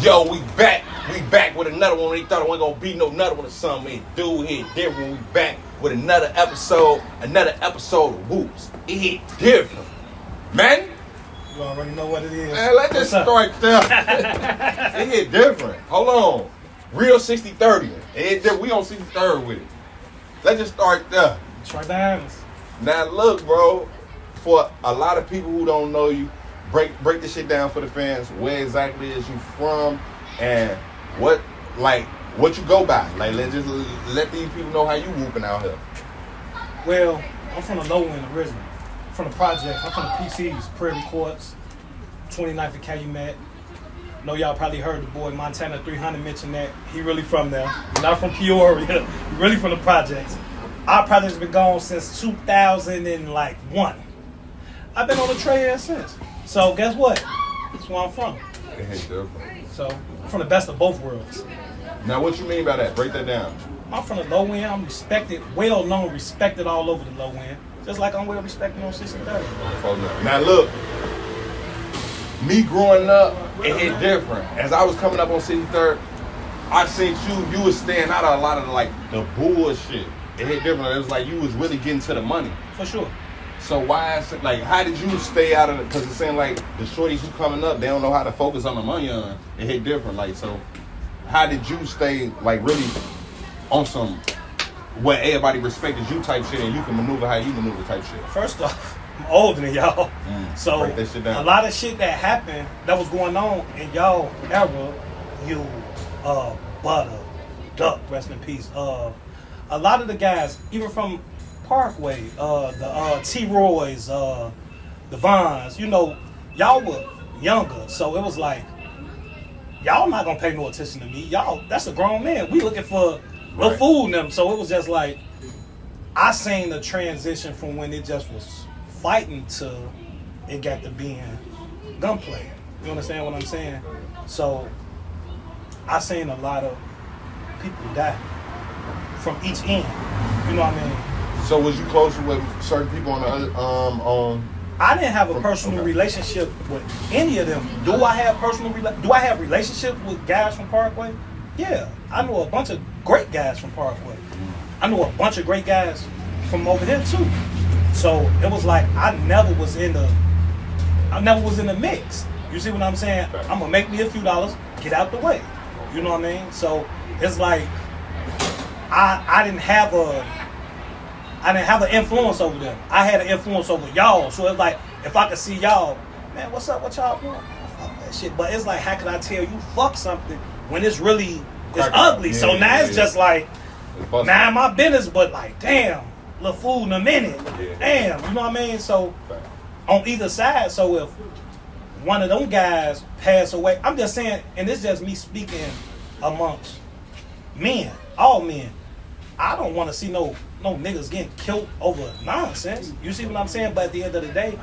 Yo, we back. We back with another one. They thought it wasn't gonna be no another one or something. It do hit different. We back with another episode of Whoops. It hit different. Man. You already know what it is. Man, let this start there. It hit different. Hold on. Real 60-30. We on 63rd with it. Let's just start there. Try diamonds. Now look, bro, for a lot of people who don't know you, break this shit down for the fans. Where exactly is you from, and what you go by? Like, let these people know how you whooping out here. Well, I'm from the low end originally. From the projects. I'm from the PCs, Prairie Courts, 29th and Calumet. Know y'all probably heard the boy Montana 300 mention that. He really from there. He's not from Peoria. He really from the projects. Our project's been gone since 2001. I've been on the trail since. So guess what? That's where I'm from. So I'm from the best of both worlds. Now what you mean by that? Break that down. I'm from the low end. I'm respected, well known, respected all over the low end. Just like I'm well respected on 60-30. Now look, me growing up, it hit different. As I was coming up on 63rd, I seen you was staying out of a lot of the bullshit. It hit different. It was like you was really getting to the money. For sure. So why, how did you stay out of it? Because it seemed like the shorties who coming up, they don't know how to focus on the money on. It hit different. So how did you stay, really on some where everybody respected you type shit and you can maneuver how you maneuver type shit? First off, I'm older than y'all. So break that shit down. A lot of shit that happened, that was going on in y'all era, you, Butta, Duck, rest in peace. A lot of the guys, even from Parkway, the T-Roys, the Vons, y'all were younger, so it was like, y'all not gonna pay no attention to me. Y'all, that's a grown man. We looking for little food in them. So it was just like, I seen the transition from when it just was fighting to it got to being gunplay. You understand what I'm saying? So I seen a lot of people die from each end. You know what I mean? So was you closer with certain people on the other, I didn't have a personal relationship with any of them. Do I have relationships with guys from Parkway? Yeah. I know a bunch of great guys from Parkway. I know a bunch of great guys from over there too. So it was like I never was in the mix. You see what I'm saying? I'm gonna make me a few dollars, get out the way. You know what I mean? So it's like I didn't have an influence over them. I had an influence over y'all. So it's like, if I could see y'all, man, what's up with y'all doing? Fuck that shit. But it's like, how can I tell you fuck something when it's really ugly? So now it's just like, now my business, but like, damn, little food in a minute. Damn, you know what I mean? So on either side, so if one of them guys pass away, I'm just saying, and it's just me speaking amongst men, all men. I don't want to see no niggas getting killed over nonsense. You see what I'm saying? But at the end of the day,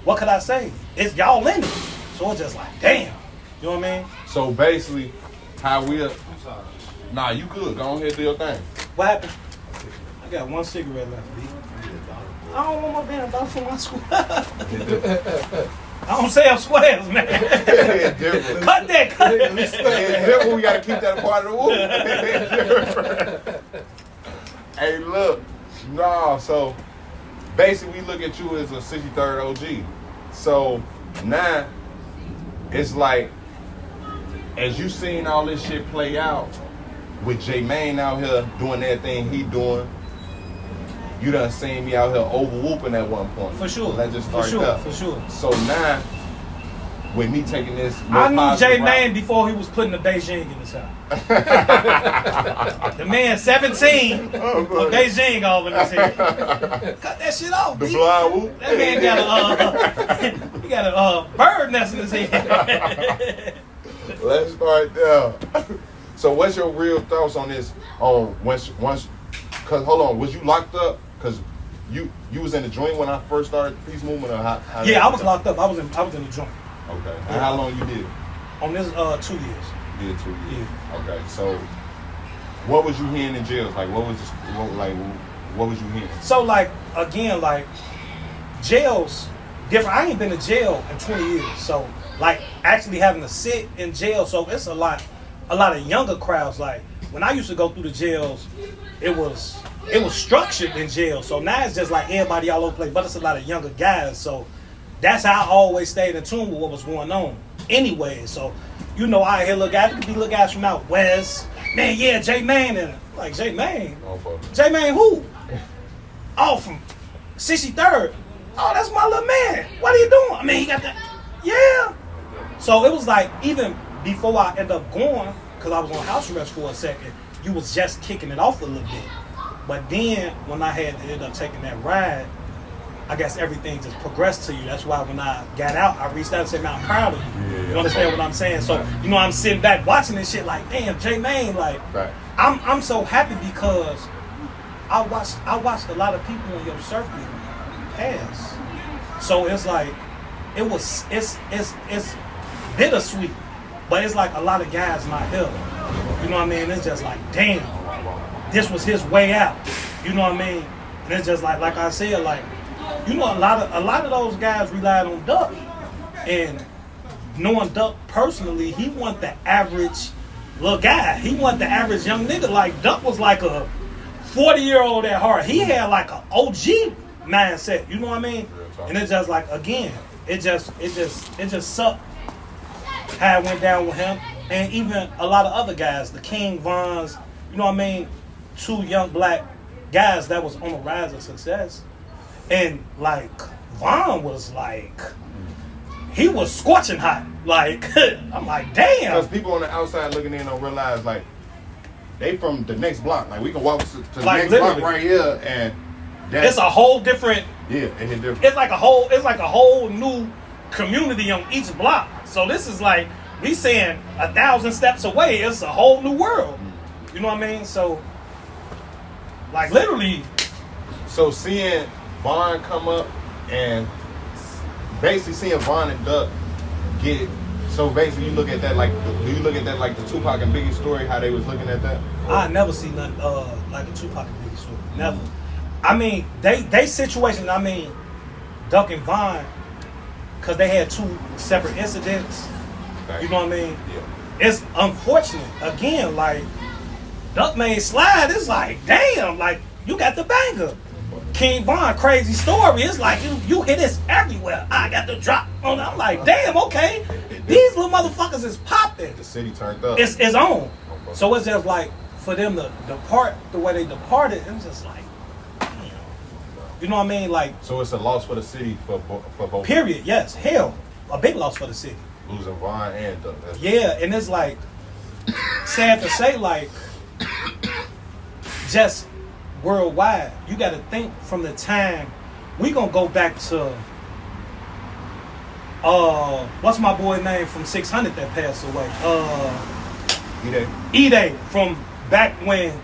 what could I say? It's y'all in it. So it's just like, damn. You know what I mean? So basically, how I'm sorry. Nah, you good. Go on ahead and do your thing. What happened? I got one cigarette left, B. I don't want my damn dollar for my square. I don't say I'm squares, man. Cut that. Different. We gotta keep that a part of the whoop. Hey, look. Nah, so basically we look at you as a 63rd OG. So now it's like, as you seen all this shit play out with J Mane out here doing everything he doing, you done seen me out here over whooping at one point. For sure. Let's just start there. For sure. So now, with me taking this, I knew J Mane before he was putting the Beijing in his house. The man 17 with Beijing all in his head. Cut that shit off. The blind whoop. That man got a bird nest in his head. Let's start there. So what's your real thoughts on this? Once, cause hold on, was you locked up? Cause you was in the joint when I first started the peace movement, or how yeah, I was locked up. I was in the joint. Okay. And how long you did? On this 2 years. You did 2 years. Yeah. Okay. So what was you hearing in jails? Like what was you hearing? So like again, like jails different. I ain't been to jail in 20 years, so like actually having to sit in jail, so it's a lot of younger crowds. Like when I used to go through the jails, it was structured in jail. So now it's just like everybody all over the place, but it's a lot of younger guys. So that's how I always stayed in tune with what was going on. Anyway, so you know, I hear little guys, could be little guys from out west. Man, yeah, J Man, and like J Man, J Man who? Oh, from 63rd. Oh, that's my little man. What are you doing? I mean, he got that. Yeah. So it was like even before I ended up going, because I was on house arrest for a second, you was just kicking it off a little bit. But then when I had to end up taking that ride, I guess everything just progressed to you. That's why when I got out, I reached out and said, man, I'm proud of you. Yeah, you understand what I'm saying? So, you know, I'm sitting back watching this shit like, damn, J-Mane, like, right. I'm so happy because I watched a lot of people in your circle pass. So it's like, it's bittersweet, but it's like a lot of guys not here. You know what I mean? It's just like, damn, this was his way out. You know what I mean? And it's just like I said, like, you know, a lot of those guys relied on Duck, and knowing Duck personally, he wasn't the average little guy. He wasn't the average young nigga. Like Duck was like a 40-year-old at heart. He had like an OG mindset. You know what I mean? And it's just like, again, it just sucked how it went down with him, and even a lot of other guys, the King Vons. You know what I mean? Two young black guys that was on the rise of success. And like Von was like, he was scorching hot. Like I'm like, damn. Because people on the outside looking in don't realize like they from the next block. Like we can walk to the next block right here, and it's a whole different. Yeah, it's different. It's like a whole new community on each block. So this is like we saying 1,000 steps away. It's a whole new world. You know what I mean? So like literally. So seeing Von come up and basically seeing Von and Duck get, so basically you look at that like, do you look at that like the Tupac and Biggie story, how they was looking at that? I never seen nothing like a Tupac and Biggie story. Never. I mean, they situation, I mean, Duck and Von, because they had two separate incidents. Okay. You know what I mean? Yeah. It's unfortunate. Again, like, Duck made slide, it's like, damn, like, you got the banger. King Von, crazy story. It's like you hit this everywhere. I got the drop on. I'm like, damn, okay. These little motherfuckers is popping. The city turned up. It's on. So it's just like for them to depart the way they departed. It's just like, damn. You know what I mean? Like. So it's a loss for the city for both. Period. Yes. Hell, a big loss for the city. Losing Von and Duck. Yeah, and it's like sad to say, like just. Worldwide, you got to think from the time we gonna go back to what's my boy name from 600 that passed away? E-Day from back when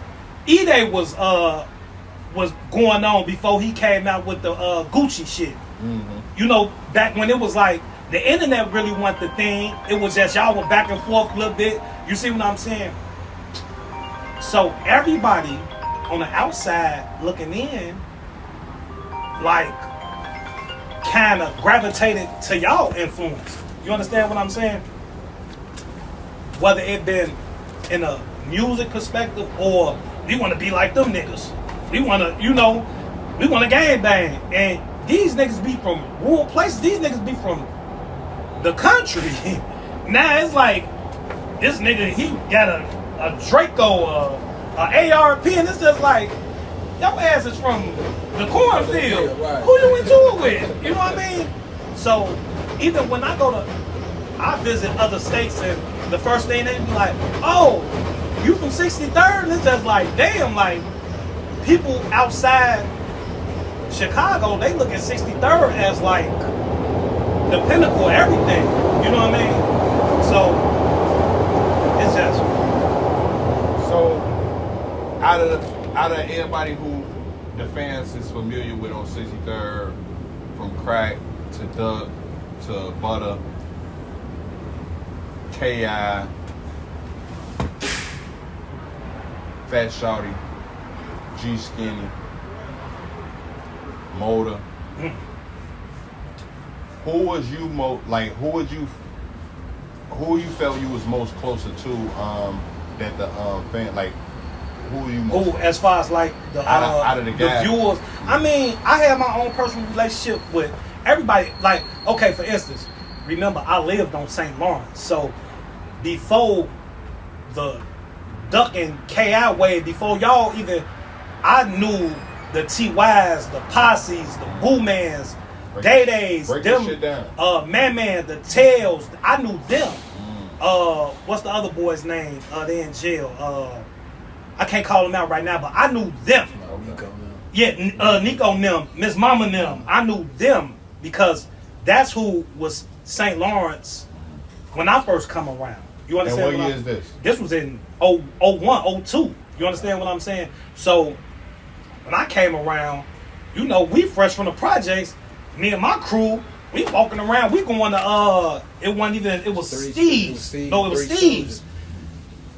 E-Day was going on before he came out with the Gucci shit. Mm-hmm. You know, back when it was like the internet really wasn't the thing. It was just y'all were back and forth a little bit. You see what I'm saying? So everybody on the outside looking in, like, kind of gravitated to y'all influence. You understand what I'm saying? Whether it been in a music perspective or we want to be like them niggas. We want to, you know, we want to gang bang. And these niggas be from rural places. These niggas be from the country. Now it's like, this nigga, he got a Draco, ARP, and it's just like, your ass is from the cornfield. Right. Who you into it with? You know what I mean? So even when I visit other states, and the first thing they be like, oh, you from 63rd? And it's just like, damn, like, people outside Chicago, they look at 63rd as like the pinnacle of everything. You know what I mean? So it's just. So out of everybody who the fans is familiar with on 63rd, from Crack to Duck to Butta, K.I., Fat Shawty, G Skinny, Motor, who was you who you felt you was most closer to that the fan, like, who you most who, as far as like the out of the viewers? I mean, I have my own personal relationship with everybody. Like, okay, for instance, remember I lived on St. Lawrence, so before the Duck and KI wave, before y'all even, I knew the TYs, the Posses, the Boo Mans, Day Days, them, Man, the Tails. I knew them. What's the other boy's name? They in jail. I can't call them out right now, but I knew them. Yeah, Nico and them, Miss Mama and them. I knew them because that's who was St. Lawrence when I first come around. You understand? And what year is this? This was in 01, 02. You understand what I'm saying? So when I came around, you know, we fresh from the projects. Me and my crew, we walking around. We going to it wasn't even. It was Steve's. No, it was Steve's.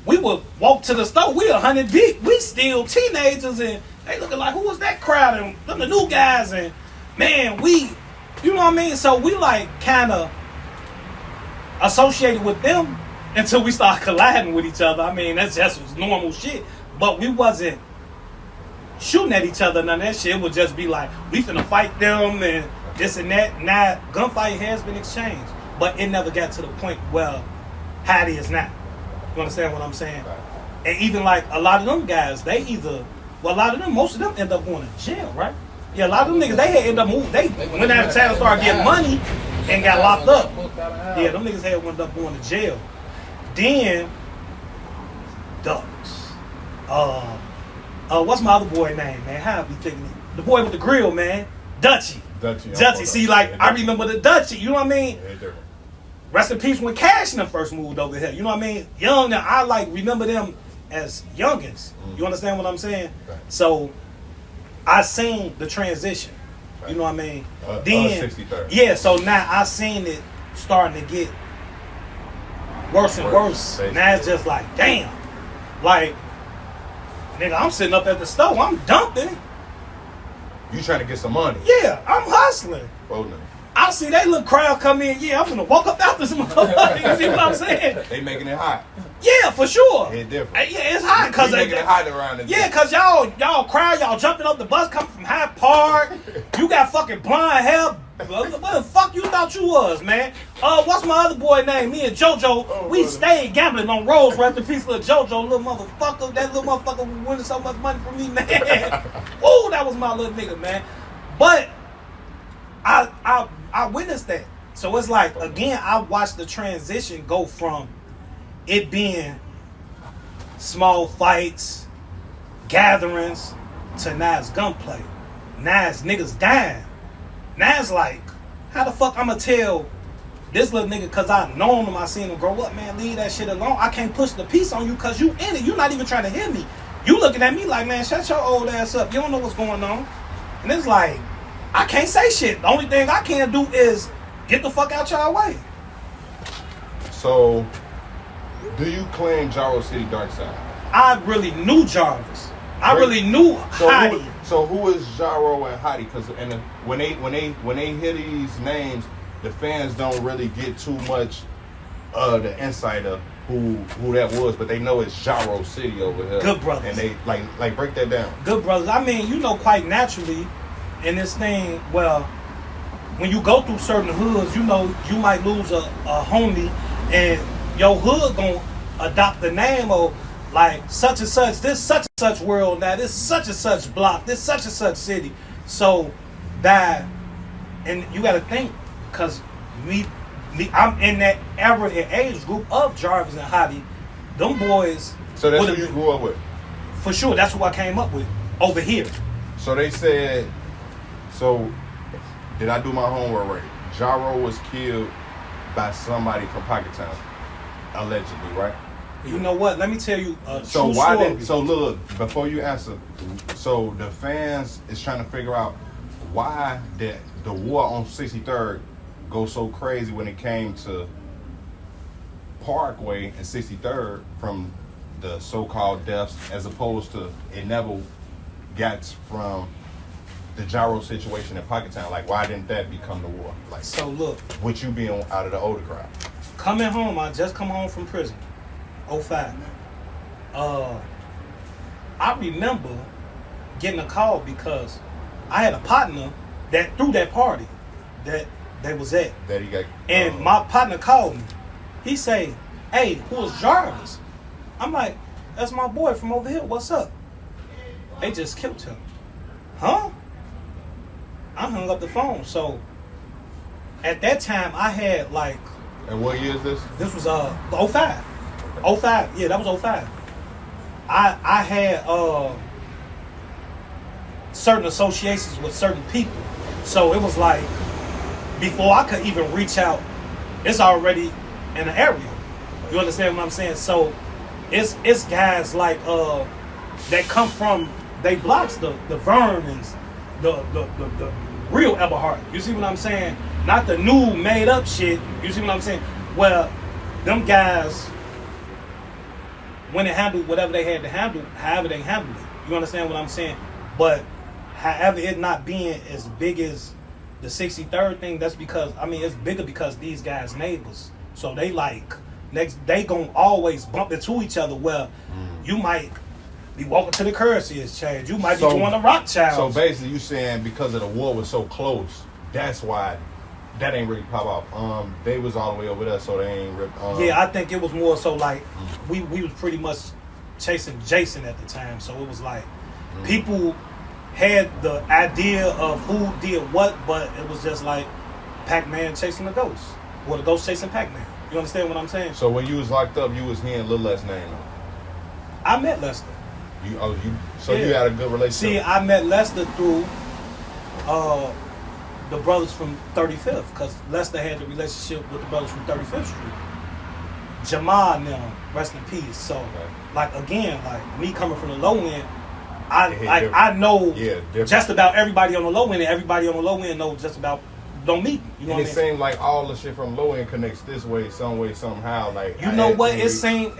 We would walk to the store. We 100 deep. We still teenagers, and they looking like, who was that crowd? And them the new guys, and man, we, you know what I mean. So we like kind of associated with them until we start colliding with each other. I mean, that's just was normal shit. But we wasn't shooting at each other, none of that shit. It would just be like, we finna fight them and this and that. Now, gunfight has been exchanged, but it never got to the point where how it is now. You understand what I'm saying? Right. And even like a lot of them guys, they either, well, a lot of them, most of them end up going to jail, right? Yeah, a lot of them niggas, they had end up moving. They went out of town and started getting money and got locked up. Yeah, them niggas had ended up going to jail. Then, Ducks. What's my other boy name, man? How I be thinking it? The boy with the grill, man. Dutchie. See, like, I remember the Dutchie, you know what I mean? Rest in peace when Cash and them first moved over here. You know what I mean? Young, now I like remember them as youngins. You understand what I'm saying? Right. So I seen the transition. Right. You know what I mean? Then 63rd. Yeah, so now I seen it starting to get worse and worse. Basically. Now it's just like, damn. Like, nigga, I'm sitting up at the store, I'm dumping. You trying to get some money? Yeah, I'm hustling. Oh, no. I see that little crowd come in. Yeah, I'm gonna walk up after some motherfuckers. You see what I'm saying? They making it hot. Yeah, for sure. It's different. Yeah, it's hot because making it hot around this. Yeah, because y'all crowd, y'all jumping up the bus coming from Hyde Park. You got fucking blonde hair. What the fuck you thought you was, man? What's my other boy name? Me and JoJo, we stayed gambling on rolls. Rest in peace, little JoJo, little motherfucker. That little motherfucker was winning so much money from me, man. Ooh, that was my little nigga, man. But I witnessed that. So it's like, again, I watched the transition go from it being small fights, gatherings, to now it's gunplay. Now it's niggas dying. Now it's like, how the fuck I'ma tell this little nigga, cause I known him, I seen him grow up, man, leave that shit alone. I can't push the piece on you cause you in it. You not even trying to hit me. You looking at me like, man, shut your old ass up. You don't know what's going on. And it's like, I can't say shit. The only thing I can do is get the fuck out y'all way. So, do you claim Jarrow City Dark Side? I really knew Jarvis. I really knew Hottie. So who is Jarrow and Hottie? Because when they hear these names, the fans don't really get too much of the insight of who that was, but they know it's Jarrow City over here. Good brothers. And they like break that down. Good brothers. I mean, you know, quite naturally in this thing, well, when you go through certain hoods, you know, you might lose a homie and your hood gonna adopt the name of like such and such, this such and such world now, this such and such block, this such and such city. So that, and you gotta think, cause I'm in that era and age group of Jarvis and Hottie. Them boys. So that's who you grew up with? For sure, that's who I came up with over here. So they said, so did I do my homework right? Jarrow was killed by somebody from Pocketown, allegedly, right? You know what? Let me tell you a so true why story. Did so look before you answer? So the fans is trying to figure out why did the war on 63rd go so crazy when it came to Parkway and 63rd from the so-called deaths, as opposed to it never got from the gyro situation in Pocketown? Like, why didn't that become the war? Like, So look, with you being out of the older crowd. coming home, I just come home from prison, 05. I remember getting a call because I had a partner that threw that party that they was at. That he got. And my partner called me. He say, "Hey, who's Jarvis?" I'm like, "That's my boy from over here. What's up?" They just killed him. Huh? I hung up the phone. So at that time, I had like. And what year is this? This was 05. 05. Yeah, that was 05. I had certain associations with certain people. So it was like before I could even reach out, it's already in the area. You understand what I'm saying? So it's guys like that come from they blocks, the Vernons, the real Eberhard. You see what I'm saying? Not the new made up shit. You see what I'm saying? Well, them guys when it handled whatever they had to handle, however they handled it. You understand what I'm saying? But however it not being as big as the 63rd thing, that's because, I mean, it's bigger because these guys neighbors. So they like, they gonna always bump into each other where you might be walking to the currency exchange. You might be going to Rothschild. So basically you saying because of the war was so close, that's why that ain't really pop off. They was all the way over there, so they ain't ripped. Yeah, I think it was more so like we was pretty much chasing Jason at the time, so it was like people had the idea of who did what, but it was just like Pac-Man chasing the ghost, or the ghost chasing Pac-Man. You understand what I'm saying? So when you was locked up, you was hearing Lil L's name. I met Lester. You had a good relationship. See, I met Lester through the brothers from 35th, because Lester had the relationship with the brothers from 35th Street. Jamal and them, rest in peace. So, like, again, like, me coming from the low end, I know just about everybody on the low end, and everybody on the low end knows just about me. You know what I mean? It seems like all the shit from low end connects this way, some way, somehow. Like, you know what? It seems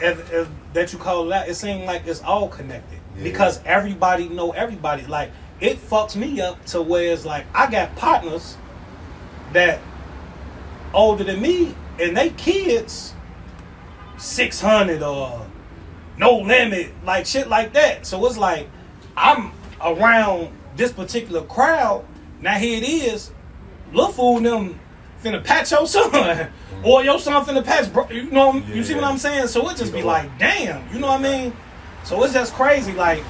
that you call that. It seems like it's all connected because everybody know everybody. Like, it fucks me up to where it's like I got partners that older than me and they kids 600 or no limit, like shit like that. So it's like I'm around this particular crowd. Now here it is, Lil Fool them finna patch your son, or your son finna patch, bro. You know, you see what I'm saying? So it just be like, damn, you know what I mean? So it's just crazy, like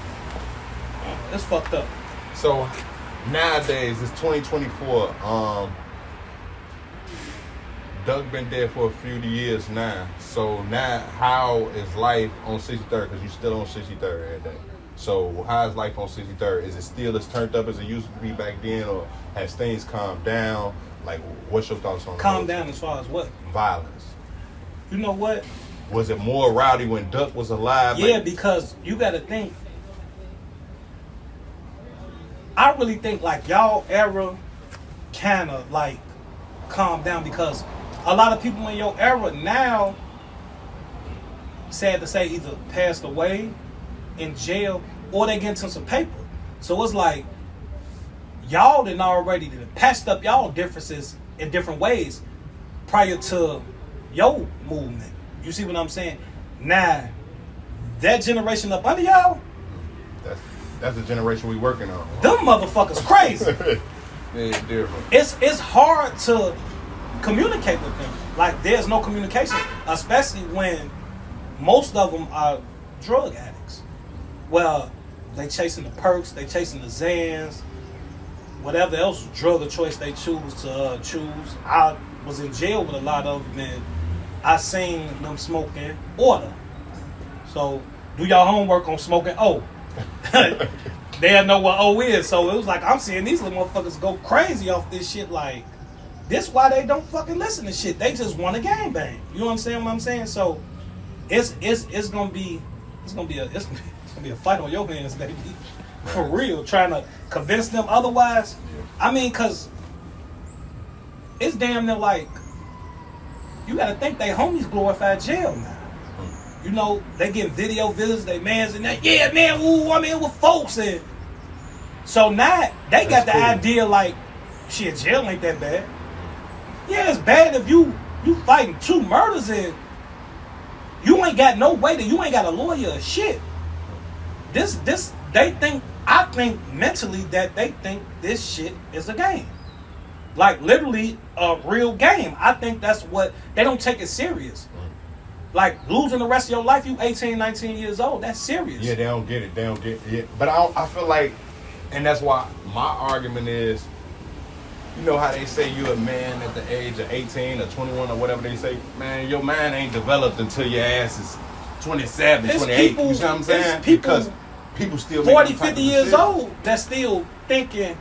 it's fucked up. So nowadays it's 2024. Doug been dead for a few years now. So now, how is life on 63rd? Because you still on 63rd every day. So how is life on 63rd? Is it still as turned up as it used to be back then, or has things calmed down? Like, what's your thoughts on calm down as far as what? Violence. You know what? Was it more rowdy when Duck was alive? Yeah, because you got to think. I really think like y'all era kind of like calmed down because a lot of people in your era now, sad to say, either passed away in jail or they get into some paper. So it's like y'all done already patched up y'all differences in different ways prior to your movement. You see what I'm saying? Now, that generation up under y'all, that's the generation we working on. Them motherfuckers crazy. It's different. It's hard to communicate with them. Like, there's no communication, especially when most of them are drug addicts. Well, they chasing the perks, they chasing the Zans, whatever else drug of choice they choose to choose. I was in jail with a lot of them, and I seen them smoking order. So, do y'all homework on smoking O. They'll know what O is. So it was like, I'm seeing these little motherfuckers go crazy off this shit. Like, this why they don't fucking listen to shit. They just want a gangbang. You understand what I'm saying? So it's gonna be a fight on your hands, baby. For real, trying to convince them otherwise. I mean, cause it's damn near like you gotta think they homies glorified jail now. You know, they get video visits, they mans and that, yeah, man, ooh, I'm in with folks. And So now they got the cool. idea like, shit, jail ain't that bad. Yeah, it's bad if you fighting 2 murders and you ain't got no way you ain't got a lawyer or shit. I think mentally that they think this shit is a game. Like literally a real game. I think that's what, they don't take it serious. Like losing the rest of your life, you 18, 19 years old, that's serious. Yeah, they don't get it. Yeah. But I feel like, and that's why my argument is, you know how they say you're a man at the age of 18 or 21 or whatever they say, man, your mind ain't developed until your ass is 27, It's 28. people, you see what I'm saying? Because people still 40, 50 years old that's still thinking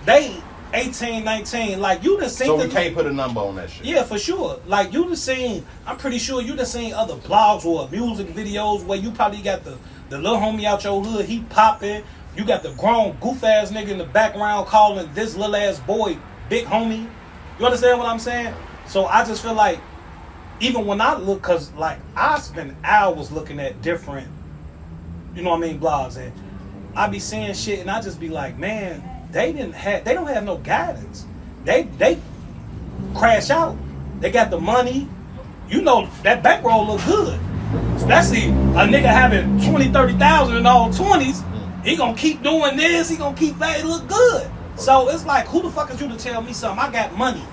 they 18, 19. Like you done seen. So we can't put a number on that shit. Yeah, for sure. Like you done seen, I'm pretty sure you done seen other blogs or music videos where you probably got the little homie out your hood, he popping. You got the grown goof ass nigga in the background calling this little ass boy big homie. You understand what I'm saying? So I just feel like even when I look, cause like I spend hours looking at different, you know what I mean, blogs, and I be seeing shit and I just be like, man, they don't have no guidance. They crash out. They got the money. You know that bankroll look good. Especially a nigga having 20, 30,000 in all 20s. He gonna keep doing this. He gonna keep that. It look good. So it's like, who the fuck is you to tell me something? I got money.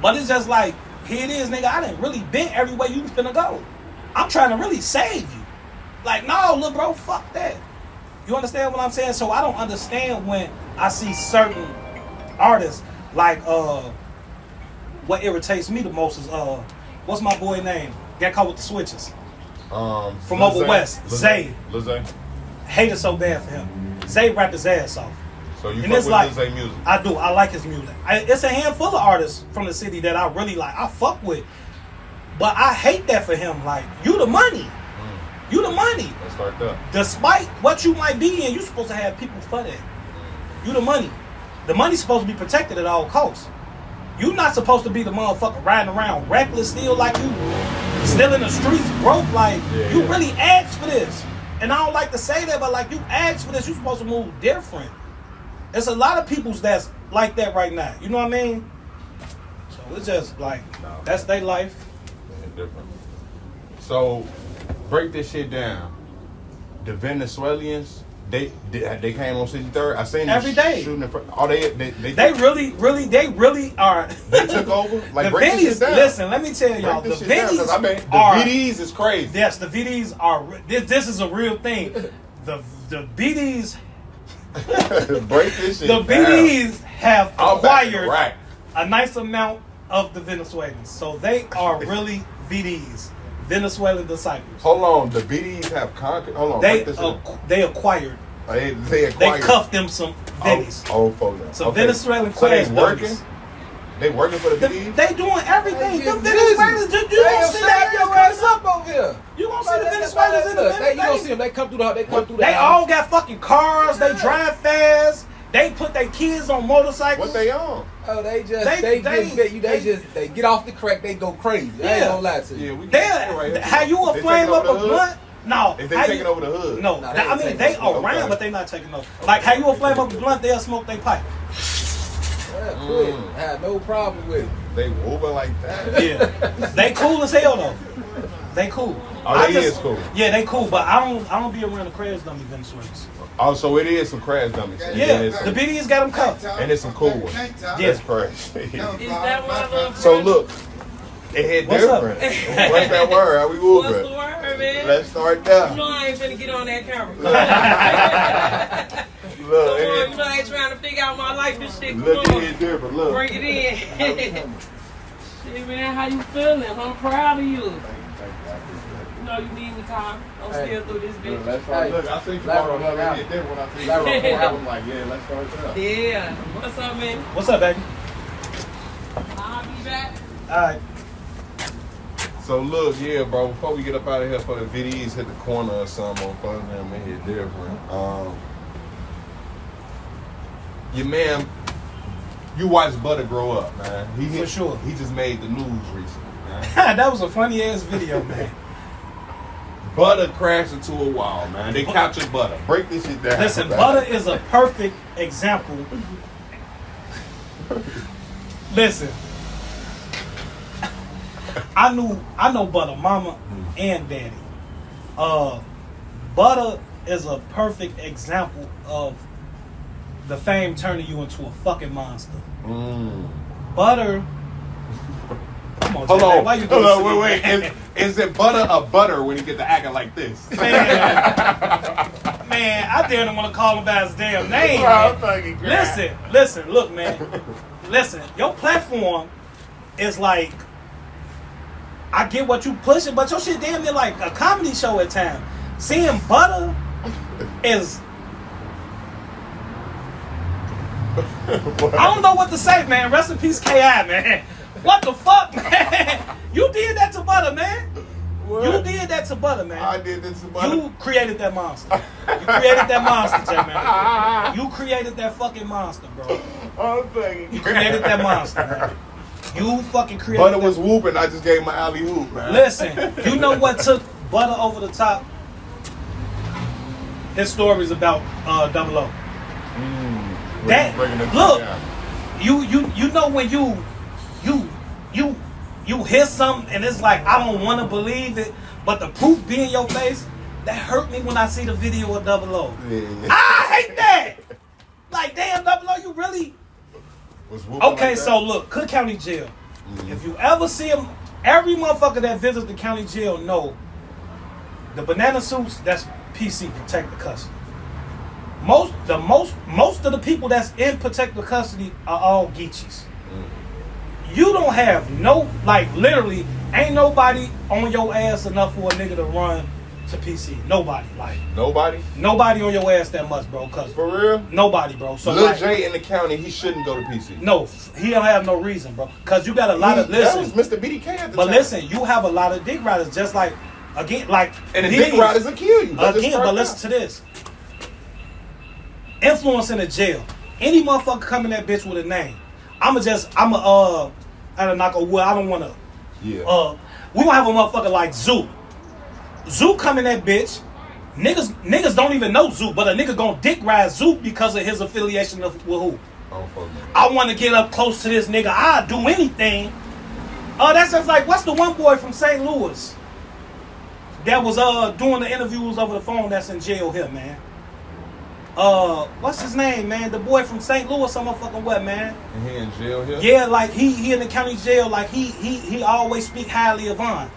But it's just like, here it is, nigga. I didn't really been everywhere you finna go. I'm trying to really save you. Like, no, look, bro, fuck that. You understand what I'm saying? So I don't understand when I see certain artists like what irritates me the most is what's my boy name? Got caught with the switches. From Lil over Zay. west. Zay. Lil Zay. Hate it so bad for him. Zay rapped his ass off. So you And fuck it's with like, Lil Zay music? I do. I like his music. It's a handful of artists from the city that I really like. I fuck with. But I hate that for him. Like, you the money. You the money. Let's start there. Despite what you might be in, you supposed to have people for that. You the money. The money's supposed to be protected at all costs. You not supposed to be the motherfucker riding around reckless still like you still in the streets broke. Like, you really asked for this. And I don't like to say that, but like, you asked for this, you supposed to move different. There's a lot of peoples that's like that right now. You know what I mean? So it's just like, that's their life. Yeah, different. So, break this shit down. The Venezuelans, they came on 63rd. I seen them Every day. shooting in front. Oh, they really are. They took over. Like, the break this shit VDs, down. listen, let me tell y'all, the Break this shit down, 'cause I mean, VDs the are. VDs is crazy. Yes, the VDs are. This is a real thing. The VDs. Break this shit The down. VDs have I'm back acquired to right. a nice amount of the Venezuelans, so they are really VDs, Venezuelan disciples. Hold on, the VDs have conquered. Hold on, They break this down. they acquired. They acquired. They cuffed them some VDs. Oh, for them. Some Venezuelan So they class working. dummies. They working for the VDs. They doing everything. They Them get Venezuelans, busy. you They gonna gonna see snap their your ass up over here. You gonna see the Venezuelans in the Look, you gonna Venezuelans. see them. They come through the. They all got fucking cars. They drive fast. They put their kids on motorcycles. What they on? Oh, they get off the crack. They go crazy. I ain't gonna lie to you. Yeah, we They, can right here. how you They flame taking up over a the hood? blunt? No. Is they How taking you- over the hood? No, Nah, I mean they over. around, Okay. but they not taking over. Like how you a flame up a blunt? They'll smoke their pipe. Yeah, quick. I had no problem with it. They moving like that. Yeah, they cool as hell though. They cool. Oh, they is cool. Yeah, they cool, but I don't be around the crash dummy Venezuelans. Also, it is some crash dummies. Yeah, It is the some- BDs got them cuffed. and it's some cool ones. Yeah. That's crazy. Is that one of them? So look, it hit What's up? different. What's that word? How we What's the moving? word, man? Let's start You there. know I ain't finna get on that camera. Look, Come on, it you know I ain't trying to figure out my life and shit. Come look, on. it hit different. Look. Bring it in. Shit, man, how you feeling? I'm proud of you. You know you need me, Tom. I'm still through this bitch. Let's start. Look, I think tomorrow it hit different when I see you. I was like, yeah, let's start there. Yeah. What's up, man? What's up, baby? I'll be back. All right. So look, yeah, bro. Before we get up out of here, for the VDs hit the corner or something on front of them, it hit different. Your man, you watched Butta grow up, man. For sure. He just made the news recently, man. That was a funny ass video, man. Butta crashed into a wall, man. They captured Butta. Break this shit down. Listen, Butta is a perfect example. Listen, I know Butta mama and daddy. Butta is a perfect example of the fame turning you into a fucking monster. Butter. Come on, Hold Jay, on. why you doing Hold on, wait. Is it Butta a butter when he get to acting like this? Man, I didn't want to call him by his damn name. Oh, Man. Listen, look, man. Listen, your platform is like, I get what you pushing, but your shit damn near like a comedy show at times. Seeing Butta is, I don't know what to say, man. Rest in peace, K.I., man. What the fuck, man? You did that to Butta, man. What? You did that to Butta, man. I did this to Butta. You created that monster. You created that monster, Jay, man. You created that fucking monster, bro. I'm thinking. You created that monster, man. You fucking created Butta that. was whooping. I just gave him an alley hoop, man. Listen, you know what took Butta over the top? His stories about Double O. That look, you know when you hear something and it's like I don't want to believe it, but the proof be in your face. That hurt me when I see the video of Double O. Yeah. I hate that. Like damn, Double O, you really? Okay, like so look, Cook County Jail. If you ever see him, every motherfucker that visits the county jail know the banana suits. That's PC, protective custody. Most of the people that's in protective custody are all Geechees. You don't have no, like literally, ain't nobody on your ass enough for a nigga to run to PC. Nobody, like nobody on your ass that much, bro. Cause for real, nobody, bro. So Lil like, Zay in the county, he shouldn't go to PC. No, he don't have no reason, bro. Cause you got a lot of That listen. was Mr. BDK at the But time. listen, you have a lot of dick riders, just like again, like And the dick riders will kill you. Again, but listen to this. Influence in the jail. Any motherfucker come in that bitch with a name. I don't knock on wood. I don't wanna we gonna have a motherfucker like Zoo. Zoo come in that bitch. Niggas don't even know Zoo, but a nigga gonna dick ride Zoo because of his affiliation with who? I wanna get up close to this nigga. I'll do anything. That sounds like what's the one boy from St. Louis that was doing the interviews over the phone that's in jail here, man? What's his name, man? The boy from St. Louis, some motherfucking what, man? And he in jail here? Yeah, like he in the county jail, like he always speak highly of Von.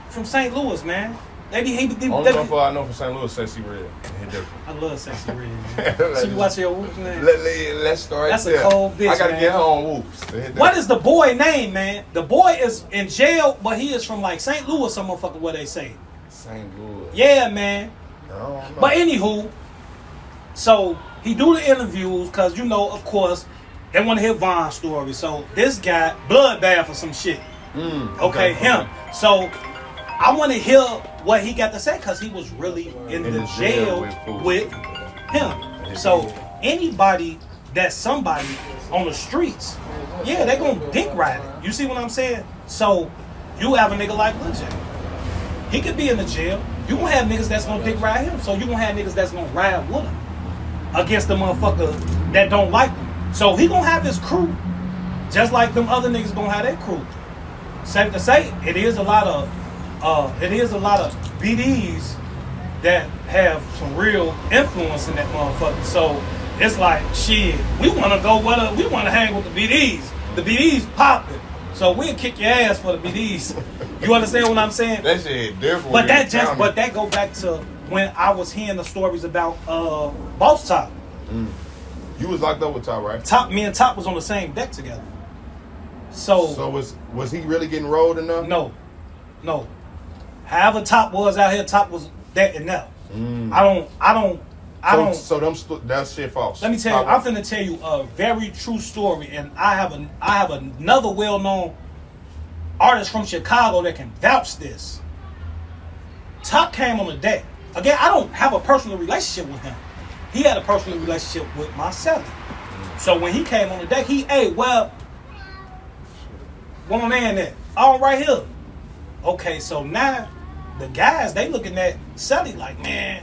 From St. Louis, man. Maybe he Only motherfucker I know from St. Louis, Sexy Red. I love Sexy Red, man. She be watching your Whoops, man. Let's start That's there. a cold bitch, I gotta man. get her on Whoops. What is the boy name, man? The boy is in jail, but he is from like St. Louis, some motherfucker what they say. St. Louis. Yeah, man. I don't know. But anywho, so he do the interviews because, you know, of course, they want to hear Von's story. So this guy, bloodbath or some shit. Okay, him. So I want to hear what he got to say because he was really in the jail with him. So anybody that's somebody on the streets, yeah, they gonna dick ride it. You see what I'm saying? So you have a nigga like Lil Zay. He could be in the jail. You gonna have niggas that's gonna dick ride him. So you gonna have niggas that's gonna ride with him against the motherfucker that don't like him. So he gonna have his crew, just like them other niggas gonna have their crew. Safe to say, it is a lot of BDs that have some real influence in that motherfucker. So it's like, shit, we wanna hang with the BDs. The BDs popping. So we'll kick your ass for the BDs. You understand what I'm saying? That shit different. But that go back to when I was hearing the stories about Boss Top. You was locked up with Top, right? Me and Top was on the same deck together. So was he really getting rolled enough? No. However Top was out here, Top was that and that. So that shit false. Let me tell you, I'm finna tell you a very true story, and I have another well-known artist from Chicago that can vouch this. Top came on the deck. Again, I don't have a personal relationship with him. He had a personal relationship with myself. So when he came on the deck, where my man at? Oh, right here. Okay, so now the guys, they looking at Sally like, man,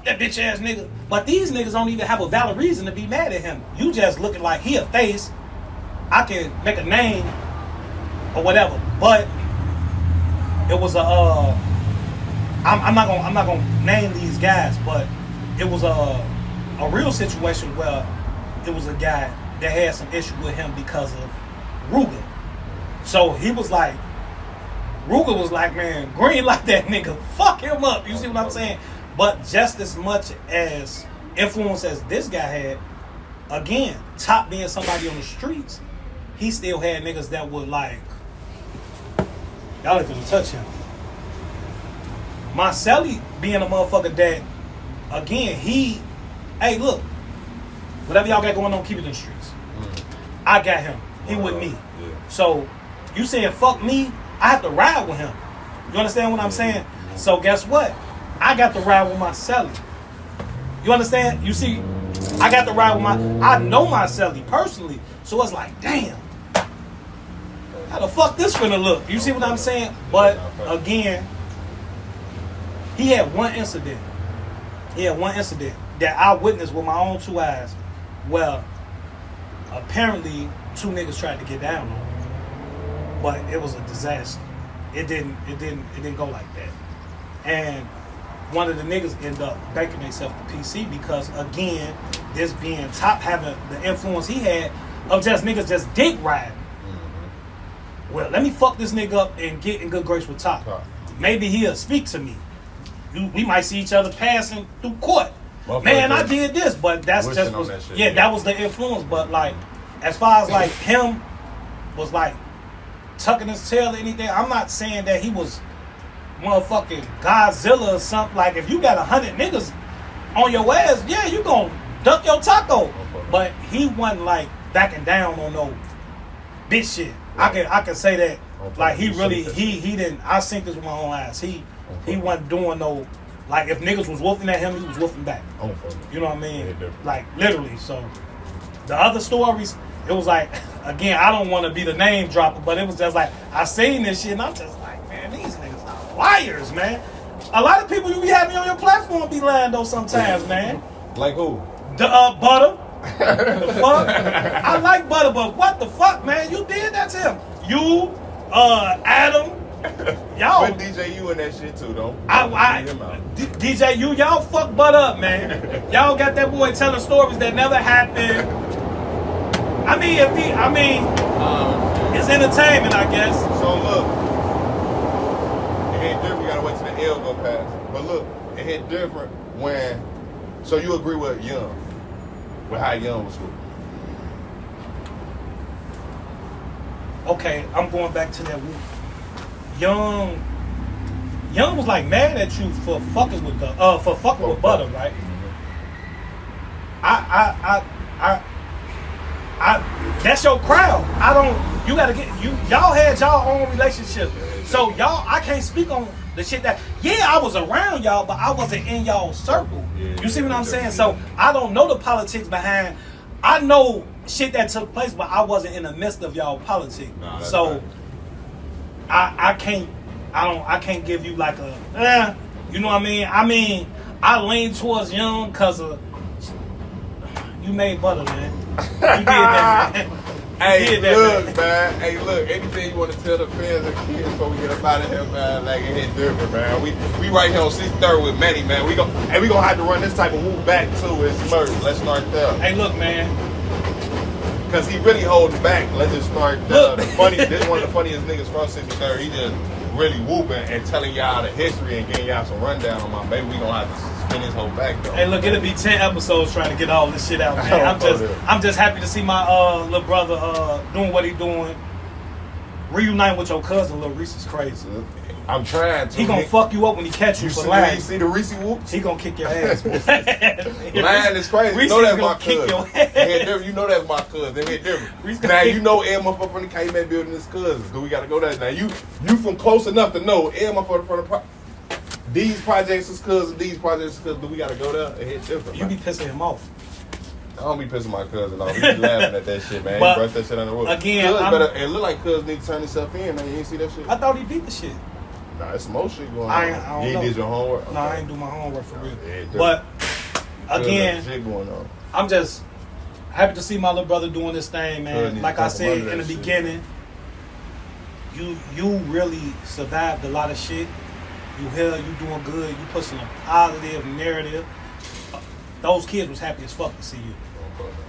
that bitch ass nigga. But these niggas don't even have a valid reason to be mad at him. You just looking like he a face. I can make a name or whatever. But it was I'm not gonna name these guys, but it was a real situation where it was a guy that had some issue with him because of Ruger. So he was like, Ruger was like, man, green like that nigga, fuck him up. You see what I'm saying? But just as much as influence as this guy had, again, Top being somebody on the streets, he still had niggas that would like, y'all ain't finna touch him. Marcelli being a motherfucker that, again, hey, look, whatever y'all got going on, keep it in the streets. I got him. He with me. Yeah. So, you saying fuck me, I have to ride with him. You understand what I'm saying? So, guess what? I got to ride with Marcelli. You understand? You see, I got to ride with I know Marcelli personally. So, it's like, damn. How the fuck this finna look? You see what I'm saying? But, again, he had one incident. That I witnessed with my own two eyes. Well, apparently 2 niggas tried to get down on him, but it was a disaster. It didn't go like that. And one of the niggas ended up banking themselves to PC because, again, this being Top having the influence he had of just niggas just dick riding. Mm-hmm. Well, let me fuck this nigga up and get in good grace with Top. Maybe he'll speak to me. We might see each other passing through court. Man, I did this, but that's just was, that was the influence. But like, as far as like him was like tucking his tail or anything, I'm not saying that he was motherfucking Godzilla or something. Like, if you got 100 niggas on your ass, yeah, you gonna duck your taco. But he wasn't like backing down on no bitch shit. I can say that. Like, he really he didn't. I seen this with my own eyes. He wasn't doing no. Like, if niggas was whooping at him, he was whooping back. You know what I mean? Like, literally. So, the other stories, it was like, again, I don't want to be the name dropper, but it was just like, I seen this shit, and I'm just like, man, these niggas are liars, man. A lot of people you be having on your platform be lying, though, sometimes, man. Like who? Butter. The fuck? I like Butter, but what the fuck, man? You did that to him. You, Adam. Y'all put DJ U in that shit too, though. DJ U, y'all fuck Butt up, man. Y'all got that boy telling stories that never happened. I mean, it's entertainment, I guess. So look, it hit different. We gotta wait till the L go past. But look, it hit different when. So you agree with Young, with how Young was with. Okay, I'm going back to that. Young was like mad at you for fucking with with Butter, right? I that's your crowd. You gotta y'all had y'all own relationship. So I can't speak on the shit that, I was around y'all, but I wasn't in y'all circle. You see what I'm saying? So I don't know the politics behind, I know shit that took place, but I wasn't in the midst of y'all politics. So right. I can't give you like a, you know what I mean? I mean, I lean towards Young because of, you made Butter, man. You did that, man. Man. Hey, look, anything you want to tell the fans and kids before we get up out of here, man, like, it hit different, man. We right here on 63rd with Manny, man. We gonna have to run this type of move back, too. It's merch. Let's start there. Hey, look, man. Because he really holding back. Let's just start there. This is one of the funniest niggas from 63rd. He just really whooping and telling y'all the history and getting y'all some rundown on my baby. We gonna have to spin his whole back, though. Hey, look, it'll be 10 episodes trying to get all this shit out, man. I'm just happy to see my little brother doing what he doing. Reunite with your cousin, Lil Reese, is crazy. I'm trying to. He gonna fuck you up when he catch you for lying. You see the Reese whoops? He gonna kick your ass. Lying is crazy. You know that's my cousin. You know that's my cousin. They hit different. Now you know Ed motherfucker from the K-Man building his cousins. Do we gotta go there? Now you from close enough to know Ed motherfucker from the these projects is cousins, these projects is cousins. Do we gotta go there? It hit different. You be pissing him off. I don't be pissing my cousin off. He be laughing at that shit, man. But he brushed that shit on the roof. Again, it look like cuz need to turn himself in, man. You ain't see that shit? I thought he beat the shit. Nah, it's some more shit going I on. don't You know. did your homework? Okay. No, I ain't do my homework for real. Yeah, But there's again, shit going on. I'm just happy to see my little brother doing this thing, man. Like I said in the beginning, you really survived a lot of shit. You doing good. You pushing a positive narrative. Those kids was happy as fuck to see you.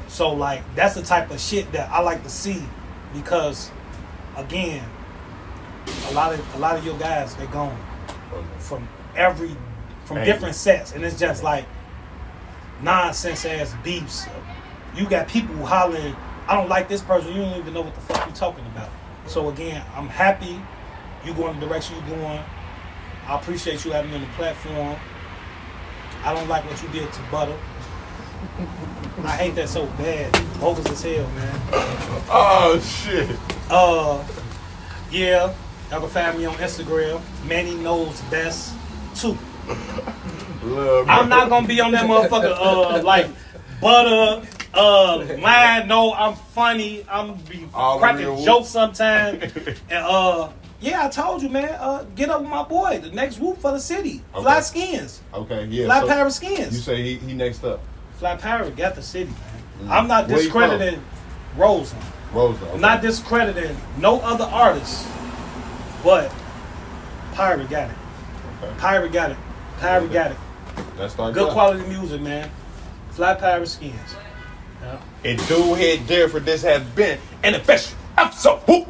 So like that's the type of shit that I like to see because again, a lot of your guys they gone from different sets, and it's just like nonsense ass beefs. You got people hollering, I don't like this person. You don't even know what the fuck you talking about. So again, I'm happy you going the direction you going. I appreciate you having me on the platform. I don't like what you did to Butta. I hate that so bad. Bogus as hell, man. Oh shit. Yeah. Y'all can find me on Instagram. Manny knows best too. I'm not gonna be on that motherfucker like Butta. Man, no, I'm funny. I'm be cracking jokes sometimes. And yeah, I told you, man. Get up with my boy. The next whoop for the city. Okay. Fly Skins. Okay, yeah. Fly Paris Skins. You say he next up. Fly Paris got the city, man. I'm not discrediting Roseland. Okay. I'm not discrediting no other artists, but Pirate got it. Okay. Pirate got it. Pirate got it. Let's start. Good quality music, man. Fly Pirate Skins. Yeah. And dude here, Derek, for this has been an official episode.